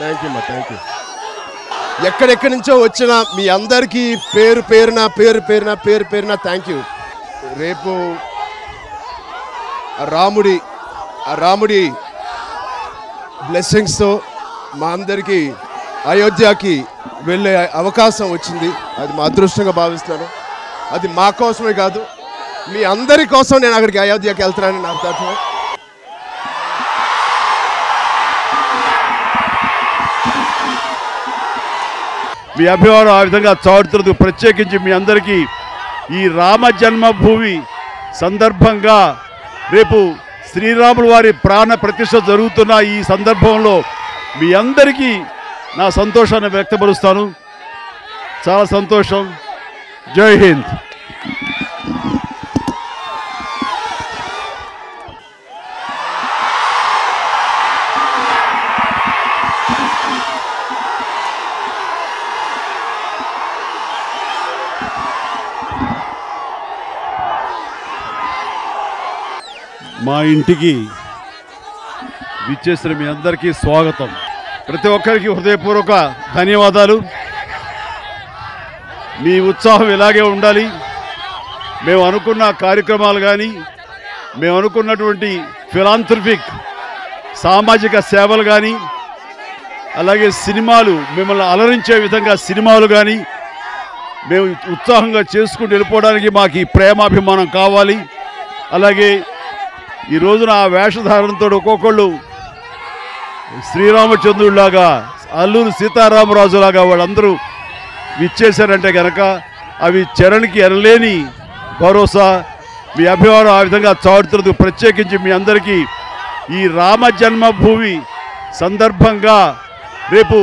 Thank you. ఎక్కడెక్కడి నుంచో వచ్చిన మీ అందరికీ పేరు పేరున థ్యాంక్ యూ. రేపు రాముడి బ్లెస్సింగ్స్తో మా అందరికీ అయోధ్యకి వెళ్ళే అవకాశం వచ్చింది. అది మా అదృష్టంగా భావిస్తున్నాను. అది మా కోసమే కాదు, మీ అందరి కోసం నేను అక్కడికి అయోధ్యకి వెళ్తున్నానని నాకు తరఫున. మీ అభిమానం ఆ విధంగా చాటుతున్నందుకు ప్రత్యేకించి మీ అందరికీ ఈ రామ జన్మభూమి సందర్భంగా రేపు శ్రీరాముల వారి ప్రాణ ప్రతిష్ఠ జరుగుతున్న ఈ సందర్భంలో మీ అందరికీ నా సంతోషాన్ని వ్యక్తపరుస్తాను. చాలా సంతోషం. జై హింద్. మా ఇంటికి విచ్చేసిన మీ అందరికీ స్వాగతం. ప్రతి ఒక్కరికి హృదయపూర్వక ధన్యవాదాలు. మీ ఉత్సాహం ఇలాగే ఉండాలి. మేము అనుకున్న కార్యక్రమాలు కానీ, మేము అనుకున్నటువంటి ఫిలాంథ్రఫిక్ సామాజిక సేవలు కానీ, అలాగే సినిమాలు మిమ్మల్ని అలరించే విధంగా సినిమాలు కానీ మేము ఉత్సాహంగా చేసుకుంటూ వెళ్ళిపోవడానికి మాకు ఈ ప్రేమాభిమానం కావాలి. అలాగే ఈ రోజున ఆ వేషధారణతో ఒక్కొక్కళ్ళు శ్రీరామచంద్రుడిలాగా, అల్లూరు సీతారామరాజులాగా వాళ్ళందరూ విచ్చేశారంటే కనుక అవి చరణ్కి ఎనలేని భరోసా. మీ అభిమానం ఆ విధంగా చాటుతున్నందుకు ప్రత్యేకించి మీ అందరికీ ఈ రామ జన్మభూమి సందర్భంగా రేపు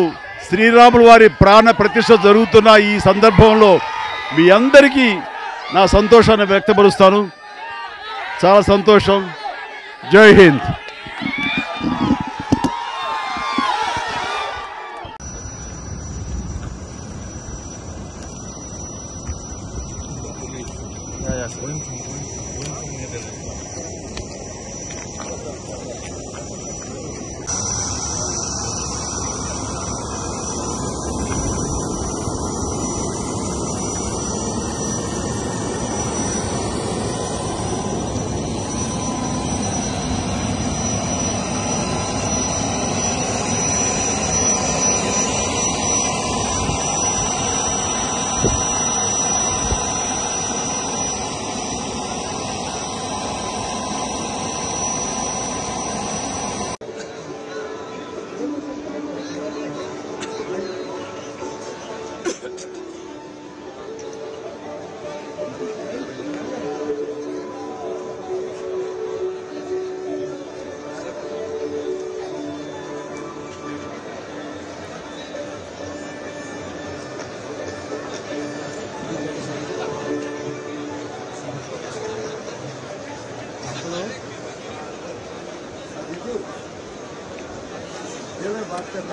శ్రీరాముల వారి ప్రాణ ప్రతిష్ఠ జరుగుతున్న ఈ సందర్భంలో మీ అందరికీ నా సంతోషాన్ని వ్యక్తపరుస్తాను. చాలా సంతోషం. జై హింద్.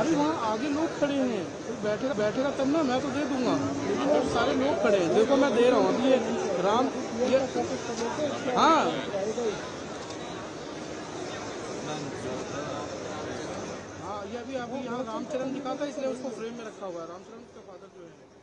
अरे वहाँ आगे लोग खड़े हैं, बैठेगा तब ना, मैं तो दे दूंगा, लेकिन जब सारे लोग खड़े हैं, देखो मैं दे रहा हूँ अभी ये राम ये हाँ हाँ ये अभी यहाँ रामचरण लिखा था इसलिए उसको फ्रेम में रखा हुआ है। रामचरण का फादर जो है